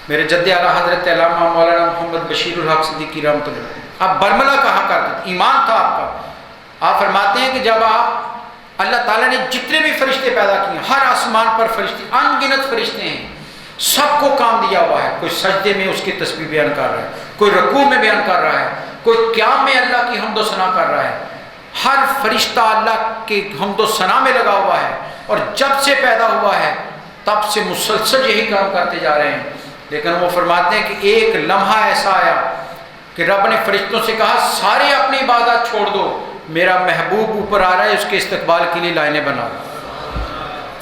میرے جد اعلیٰ حضرت علامہ مولانا محمد بشیر الحق صدیقی رحمۃ اللہ آپ برملا کہا کرتے تھے، ایمان تھا آپ کا۔ آپ فرماتے ہیں کہ جب آپ اللہ تعالیٰ نے جتنے بھی فرشتے پیدا کیے، ہر آسمان پر فرشتے، ان گنت فرشتے ہیں، سب کو کام دیا ہوا ہے۔ کوئی سجدے میں اس کی تسبیح بیان کر رہا ہے، کوئی رکوع میں بیان کر رہا ہے، کوئی قیام میں اللہ کی حمد و ثنا کر رہا ہے۔ ہر فرشتہ اللہ کی حمد و ثنا میں لگا ہوا ہے، اور جب سے پیدا ہوا ہے تب سے مسلسل یہی کام کرتے جا رہے ہیں۔ لیکن وہ فرماتے ہیں کہ ایک لمحہ ایسا آیا کہ رب نے فرشتوں سے کہا سارے اپنی عبادت چھوڑ دو، میرا محبوب اوپر آ رہا ہے، اس کے استقبال کے لیے لائنیں بناؤ۔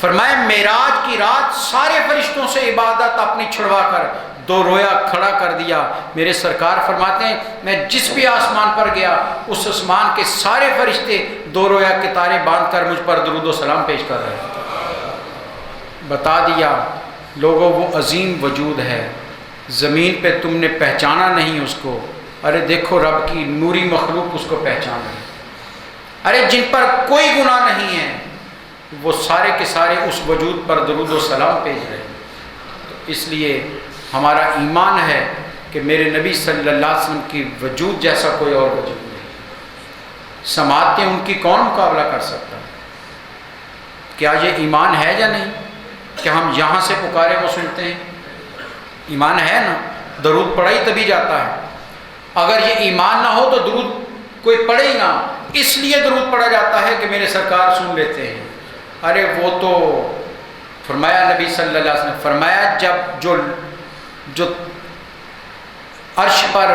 فرمایا معراج کی رات سارے فرشتوں سے عبادت اپنی چھڑوا کر دو رویا کھڑا کر دیا۔ میرے سرکار فرماتے ہیں میں جس بھی آسمان پر گیا، اس آسمان کے سارے فرشتے دو رویا کے تارے باندھ کر مجھ پر درود و سلام پیش کر رہے ہیں۔ بتا دیا لوگوں وہ عظیم وجود ہے، زمین پہ تم نے پہچانا نہیں اس کو، ارے دیکھو رب کی نوری مخلوق اس کو پہچان رہی ہے۔ ارے جن پر کوئی گناہ نہیں ہے وہ سارے کے سارے اس وجود پر درود و سلام پیش رہے ہیں۔ تو اس لیے ہمارا ایمان ہے کہ میرے نبی صلی اللہ علیہ وسلم کی وجود جیسا کوئی اور وجود نہیں، سماعتیں ان کی کون مقابلہ کر سکتا ہے؟ کیا یہ ایمان ہے یا نہیں کہ ہم یہاں سے پکارے وہ سنتے ہیں؟ ایمان ہے نا، درود پڑھا ہی تبھی جاتا ہے۔ اگر یہ ایمان نہ ہو تو درود کوئی پڑھے ہی نہ، اس لیے درود پڑھا جاتا ہے کہ میرے سرکار سن لیتے ہیں۔ ارے وہ تو فرمایا نبی صلی اللہ علیہ وسلم، فرمایا جب جو عرش پر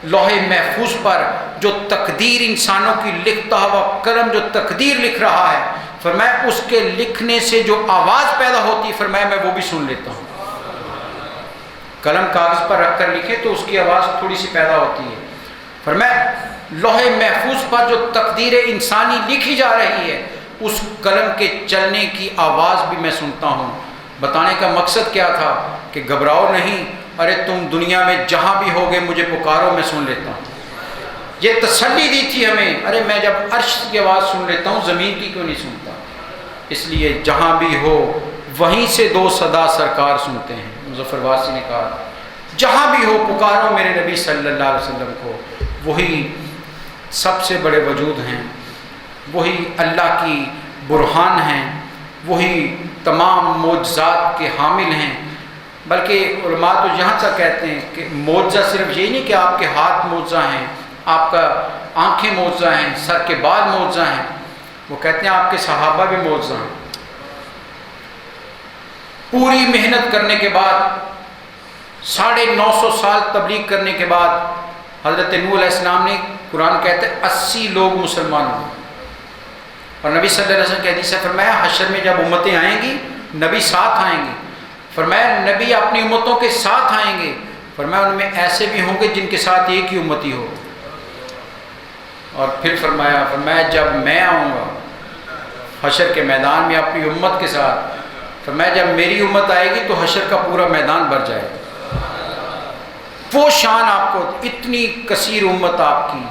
لوح محفوظ پر جو تقدیر انسانوں کی لکھتا ہوا قلم جو تقدیر لکھ رہا ہے، فرمایا اس کے لکھنے سے جو آواز پیدا ہوتی ہے، فرمایا میں وہ بھی سن لیتا ہوں۔ قلم کاغذ پر رکھ کر لکھے تو اس کی آواز تھوڑی سی پیدا ہوتی ہے، فرمایا لوح محفوظ پر جو تقدیر انسانی لکھی جا رہی ہے اس قلم کے چلنے کی آواز بھی میں سنتا ہوں۔ بتانے کا مقصد کیا تھا کہ گھبراؤ نہیں، ارے تم دنیا میں جہاں بھی ہوگے مجھے پکارو، میں سن لیتا ہوں۔ یہ تسلی دی تھی ہمیں، ارے میں جب عرش کی آواز سن لیتا ہوں زمین کی کیوں نہیں سنتا؟ اس لیے جہاں بھی ہو وہیں سے دو صدا سرکار سنتے ہیں۔ مظفر واسی نے کہا جہاں بھی ہو پکارو میرے نبی صلی اللہ علیہ وسلم کو، وہی سب سے بڑے وجود ہیں، وہی اللہ کی برہان ہیں، وہی تمام معجزات کے حامل ہیں۔ بلکہ علماء تو یہاں تک کہتے ہیں کہ معجزہ صرف یہی نہیں کہ آپ کے ہاتھ معجزہ ہیں، آپ کا آنکھیں معجزہ ہیں، سر کے بال معجزہ ہیں، وہ کہتے ہیں آپ کے صحابہ بھی معجزہ ہیں۔ پوری محنت کرنے کے بعد 950 سال تبلیغ کرنے کے بعد حضرت نوح علیہ السلام نے، قرآن کہتے ہیں 80 لوگ مسلمان ہوئے، اور نبی صلی اللہ علیہ وسلم کی حدیث سے فرمایا حشر میں جب امتیں آئیں گی نبی ساتھ آئیں گے، فرمایا نبی اپنی امتوں کے ساتھ آئیں گے، فرمایا ان میں ایسے بھی ہوں گے جن کے ساتھ ایک ہی امتی ہو، اور پھر فرمایا جب میں آؤں گا حشر کے میدان میں اپنی امت کے ساتھ، فرمایا جب میری امت آئے گی تو حشر کا پورا میدان بھر جائے گا۔ وہ شان آپ کو، اتنی کثیر امت آپ کی،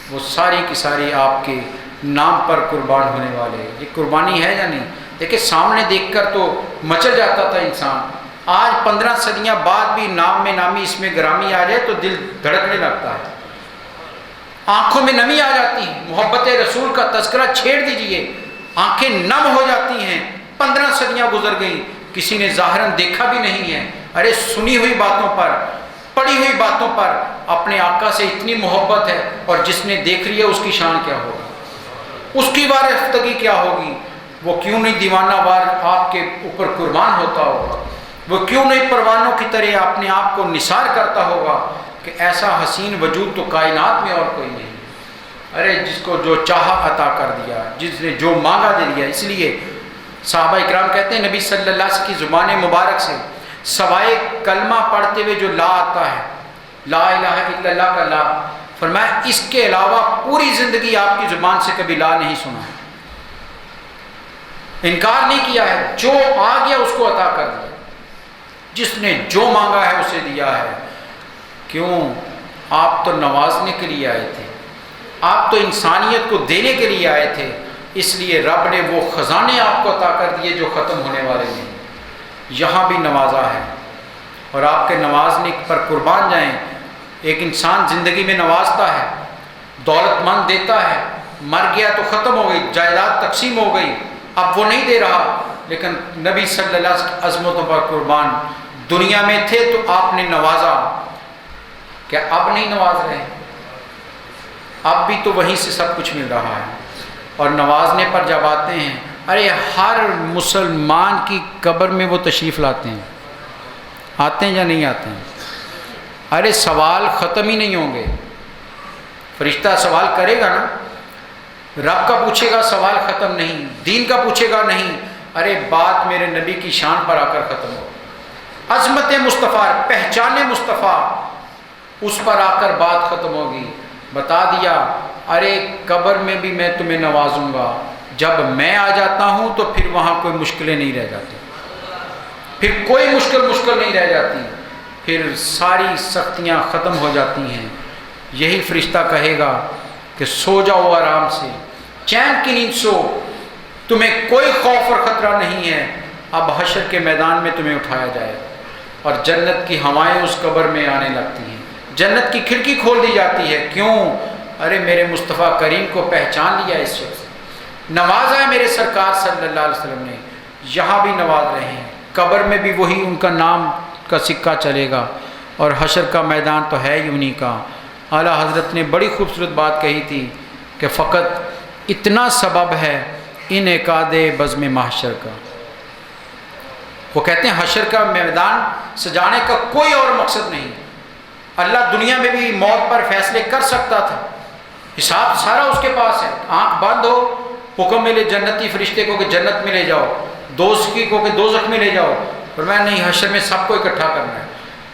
وہ ساری کی ساری آپ کے نام پر قربان ہونے والے، یہ قربانی ہے یا نہیں؟ دیکھیں سامنے دیکھ کر تو مچل جاتا تھا انسان، آج 15 صدیاں بعد بھی نام میں نامی اس میں گرامی آ جائے تو دل دھڑکنے لگتا ہے، آنکھوں میں نمی آ جاتی ہے، محبت رسول کا تذکرہ چھیڑ دیجئے آنکھیں نم ہو جاتی ہیں۔ 15 صدیاں گزر گئیں، کسی نے ظاہراً دیکھا بھی نہیں ہے، ارے سنی ہوئی باتوں پر، پڑھی ہوئی باتوں پر اپنے آقا سے اتنی محبت ہے، اور جس نے دیکھ لی ہے اس کی شان کیا ہوگی، اس کی وارفتگی کیا ہوگی؟ وہ کیوں نہیں دیوانہ وار آپ کے اوپر قربان ہوتا ہوگا؟ وہ کیوں نہیں پروانوں کی طرح اپنے آپ کو نثار کرتا ہوگا کہ ایسا حسین وجود تو کائنات میں اور کوئی نہیں؟ ارے جس کو جو چاہا عطا کر دیا، جس نے جو مانگا دے دیا۔ اس لیے صحابہ اکرام کہتے ہیں نبی صلی اللہ علیہ وسلم کی زبان مبارک سے سوائے کلمہ پڑھتے ہوئے جو لا آتا ہے، لا الہ الا اللہ کا لا، فرمایا اس کے علاوہ پوری زندگی آپ کی زبان سے کبھی لا نہیں سنا ہے، انکار نہیں کیا ہے، جو آ گیا اس کو عطا کر دیا، جس نے جو مانگا ہے اسے دیا ہے۔ کیوں؟ آپ تو نوازنے کے لیے آئے تھے، آپ تو انسانیت کو دینے کے لیے آئے تھے، اس لیے رب نے وہ خزانے آپ کو عطا کر دیے جو ختم ہونے والے نہیں، یہاں بھی نوازا ہے، اور آپ کے نوازنے پر قربان جائیں۔ ایک انسان زندگی میں نوازتا ہے، دولت مند دیتا ہے، مر گیا تو ختم ہو گئی، جائیداد تقسیم ہو گئی، اب وہ نہیں دے رہا، لیکن نبی صلی اللہ علیہ وسلم عظمتوں پر قربان دنیا میں تھے تو آپ نے نوازا، کیا اب نہیں نواز رہے؟ اب بھی تو وہیں سے سب کچھ مل رہا ہے۔ اور نوازنے پر جب آتے ہیں، ارے ہر مسلمان کی قبر میں وہ تشریف لاتے ہیں، آتے ہیں یا نہیں آتے ہیں؟ ارے سوال ختم ہی نہیں ہوں گے، فرشتہ سوال کرے گا نا، رب کا پوچھے گا سوال ختم نہیں، دین کا پوچھے گا نہیں، ارے بات میرے نبی کی شان پر آ کر ختم ہو، عظمت مصطفیٰ، پہچان مصطفیٰ، اس پر آ کر بات ختم ہوگی۔ بتا دیا ارے قبر میں بھی میں تمہیں نوازوں گا، جب میں آ جاتا ہوں تو پھر وہاں کوئی مشکلیں نہیں رہ جاتی، پھر کوئی مشکل نہیں رہ جاتی، پھر ساری سختیاں ختم ہو جاتی ہیں۔ یہی فرشتہ کہے گا کہ سو جاؤ آرام سے، چین کی نیند سو، تمہیں کوئی خوف اور خطرہ نہیں ہے، اب حشر کے میدان میں تمہیں اٹھایا جائے، اور جنت کی ہوائیں اس قبر میں آنے لگتی ہیں، جنت کی کھڑکی کھول دی جاتی ہے۔ کیوں؟ ارے میرے مصطفیٰ کریم کو پہچان لیا، اس شخص نوازا ہے میرے سرکار صلی اللہ علیہ وسلم نے، یہاں بھی نواز رہے ہیں، قبر میں بھی وہی ان کا نام کا سکہ چلے گا، اور حشر کا میدان تو ہے ہی انہی کا۔ اعلیٰ حضرت نے بڑی خوبصورت بات کہی تھی کہ فقط اتنا سبب ہے انعقاد بزم محشر کا۔ وہ کہتے ہیں حشر کا میدان سجانے کا کوئی اور مقصد نہیں، اللہ دنیا میں بھی موت پر فیصلے کر سکتا تھا، حساب سارا اس کے پاس ہے، آنکھ بند ہو حکم ملے جنتی فرشتے کو کہ جنت میں لے جاؤ، دوزخی کو کہ دوزخ میں لے جاؤ، پر میں نہیں، حشر میں سب کو اکٹھا کرنا ہے،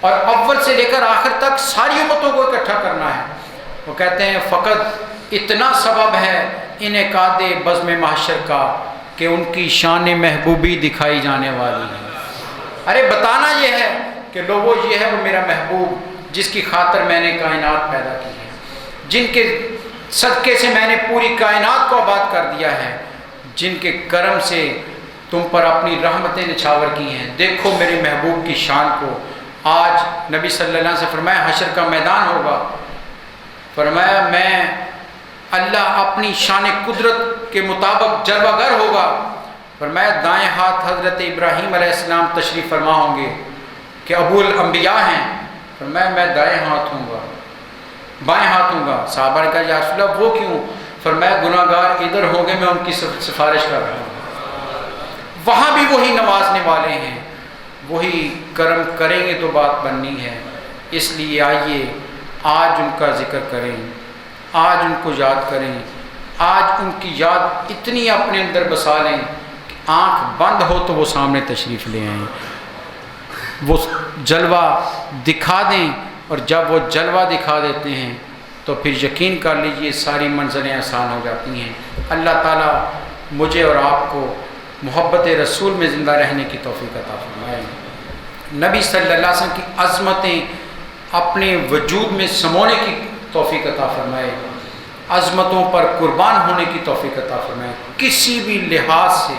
اور اول سے لے کر آخر تک ساری امتوں کو اکٹھا کرنا ہے۔ وہ کہتے ہیں فقط اتنا سبب ہے انعقاد بزم محشر کا کہ ان کی شان محبوبی دکھائی جانے والی ہے۔ ارے بتانا یہ ہے کہ لوگوں یہ ہے وہ میرا محبوب جس کی خاطر میں نے کائنات پیدا کی ہے، جن کے صدقے سے میں نے پوری کائنات کو آباد کر دیا ہے، جن کے کرم سے تم پر اپنی رحمتیں نچھاور کی ہیں۔ دیکھو میرے محبوب کی شان کو۔ آج نبی صلی اللہ علیہ وسلم سے فرمایا حشر کا میدان ہوگا، فرمایا میں اللہ اپنی شان قدرت کے مطابق جلوہ گر ہوگا، فرمایا دائیں ہاتھ حضرت ابراہیم علیہ السلام تشریف فرما ہوں گے کہ ابو الانبیاء ہیں، فرمایا میں دائیں ہاتھ ہوں گا، بائیں ہاتھ ہوں گا۔ صحابہ نے کہا یا رسول اللہ وہ کیوں؟ فرمایا گناہ گار ادھر ہوں گے، میں ان کی سفارش کر رہا ہوں۔ وہاں بھی وہی نوازنے والے ہیں، وہی کرم کریں گے تو بات بننی ہے۔ اس لیے آئیے آج ان کا ذکر کریں، آج ان کو یاد کریں، آج ان کی یاد اتنی اپنے اندر بسا لیں کہ آنکھ بند ہو تو وہ سامنے تشریف لے آئیں، وہ جلوہ دکھا دیں، اور جب وہ جلوہ دکھا دیتے ہیں تو پھر یقین کر لیجئے ساری منزلیں آسان ہو جاتی ہیں۔ اللہ تعالیٰ مجھے اور آپ کو محبت رسول میں زندہ رہنے کی توفیق عطا فرمائے، نبی صلی اللہ علیہ وسلم کی عظمتیں اپنے وجود میں سمونے کی توفیق عطا فرمائے، عظمتوں پر قربان ہونے کی توفیق عطا فرمائے۔ کسی بھی لحاظ سے،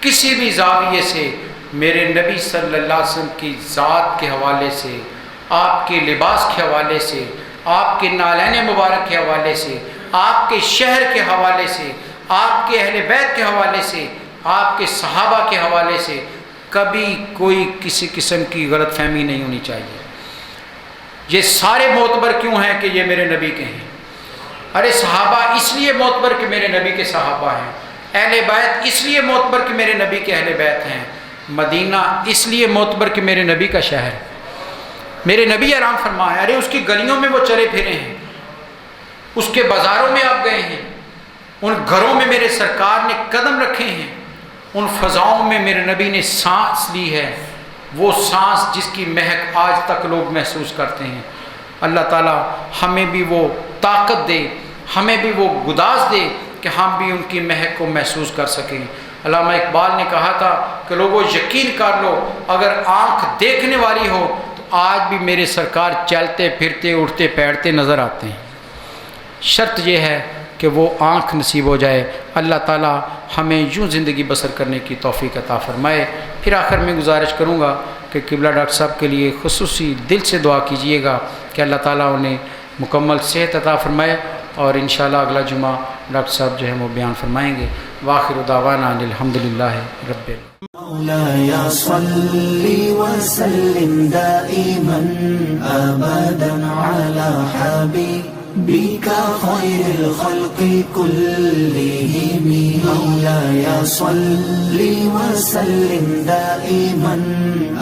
کسی بھی زاویے سے میرے نبی صلی اللہ علیہ وسلم کی ذات کے حوالے سے، آپ کے لباس کے حوالے سے، آپ کے نالین مبارک کے حوالے سے، آپ کے شہر کے حوالے سے، آپ کے اہل بیت کے حوالے سے، آپ کے صحابہ کے حوالے سے کبھی کوئی کسی قسم کی غلط فہمی نہیں ہونی چاہیے۔ یہ سارے معتبر کیوں ہیں کہ یہ میرے نبی کے ہیں؟ ارے صحابہ اس لیے معتبر کہ میرے نبی کے صحابہ ہیں، اہل بیت اس لیے معتبر کہ میرے نبی کے اہل بیت ہیں، مدینہ اس لیے معتبر کہ میرے نبی کا شہر، میرے نبی آرام فرمایا، ارے اس کی گلیوں میں وہ چلے پھرے ہیں، اس کے بازاروں میں آپ گئے ہیں، ان گھروں میں میرے سرکار نے قدم رکھے ہیں، ان فضاؤں میں میرے نبی نے سانس لی ہے، وہ سانس جس کی مہک آج تک لوگ محسوس کرتے ہیں۔ اللہ تعالیٰ ہمیں بھی وہ طاقت دے، ہمیں بھی وہ گداز دے کہ ہم بھی ان کی مہک کو محسوس کر سکیں۔ علامہ اقبال نے کہا تھا کہ لوگوں یقین کر لو اگر آنکھ دیکھنے والی ہو تو آج بھی میرے سرکار چلتے پھرتے اٹھتے بیٹھتے نظر آتے ہیں، شرط یہ ہے کہ وہ آنکھ نصیب ہو جائے۔ اللہ تعالیٰ ہمیں یوں زندگی بسر کرنے کی توفیق عطا فرمائے۔ پھر آخر میں گزارش کروں گا کہ قبلہ ڈاکٹر صاحب کے لیے خصوصی دل سے دعا کیجیے گا کہ اللہ تعالیٰ انہیں مکمل صحت عطا فرمائے، اور انشاءاللہ اگلا جمعہ ڈاکٹر صاحب جو ہیں وہ بیان فرمائیں گے۔ وآخر دعوانا الحمدللہ رب العالمین۔ مولاي صل وسلم دائما أبدا على حبيبك خير الخلق كلهم. مولاي صل وسلم دائما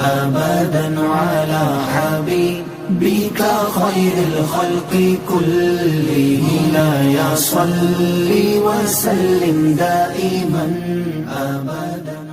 أبدا على حبيبك خير الخلق كلهم. مولاي صل وسلم دائما أبدا